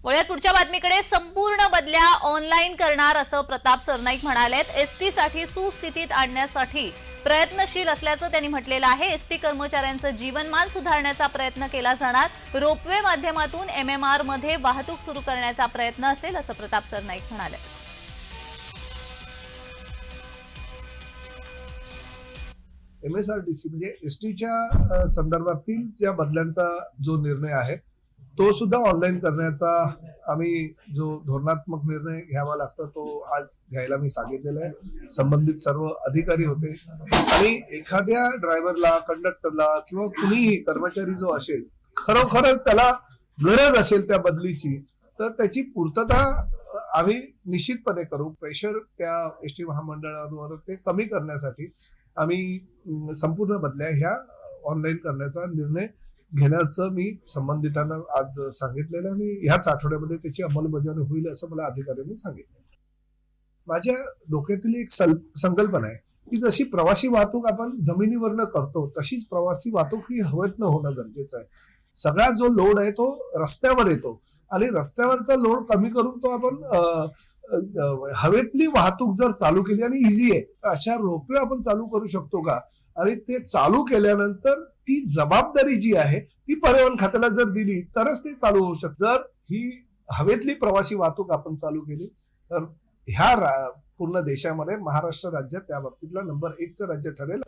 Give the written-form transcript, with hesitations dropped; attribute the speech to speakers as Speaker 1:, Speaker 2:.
Speaker 1: वळूयात पुढच्या बातमीकडे. संपूर्ण बदल्या ऑनलाईन करणार असं प्रताप सरनाईक म्हणालेत. एसटी साठी सुस्थितीत आणण्यासाठी प्रयत्नशील असल्याचं त्यांनी म्हटलेलं आहे. एसटी कर्मचाऱ्यांचं जीवनमान सुधारण्याचा प्रयत्न केला जाणार. रोपवे माध्यमातून एमएमआर मध्ये वाहतूक सुरू करण्याचा प्रयत्न असेल असं प्रताप सरनाईक म्हणाले.
Speaker 2: MSRTC म्हणजे एसटीच्या संदर्भातील ज्या बदल्यांचा जो निर्णय आहे तो सुद्धा ऑनलाईन करण्याचा आम्ही जो धोरणात्मक निर्णय घ्यावा लागतो तो आज घ्यायला मी सांगितलेला आहे. संबंधित सर्व अधिकारी होते आणि एखाद्या ड्रायव्हरला, कंडक्टरला किंवा कुणीही कर्मचारी जो असेल, खरोखरच त्याला गरज असेल त्या बदलीची, तर त्याची पूर्तता आम्ही निश्चितपणे करू. प्रेशर त्या एसटी महामंडळावर ते कमी करण्यासाठी आम्ही संपूर्ण बदल्या ह्या ऑनलाईन करण्याचा निर्णय घेण्याचं मी संबंधितांना आज सांगितलेलं आणि ह्याच आठवड्यामध्ये त्याची अंमलबजावणी होईल असं मला अधिकाऱ्यांनी सांगितलं. माझ्या डोक्यातील एक संकल्पना आहे की जशी प्रवासी वाहतूक आपण जमिनीवरनं करतो तशीच प्रवासी वाहतूक ही हवेतनं होणं गरजेचं आहे. सगळा जो लोड आहे तो रस्त्यावर येतो आणि रस्त्यावरचा लोड कमी करून तो आपण हवेतली वाहतूक जर चालू केली आणि इझी आहे तर अशा रोपवे आपण चालू करू शकतो का? आणि ते चालू केल्यानंतर ती जबाबदारी जी आहे ती परिवहन खात्याला जर दिली तरच ते चालू होऊ शकतं. जर ही हवेतली प्रवासी वाहतूक आपण चालू केली तर ह्या पूर्ण देशामध्ये महाराष्ट्र राज्य त्या बाबतीतला नंबर 1चं राज्य ठरेल.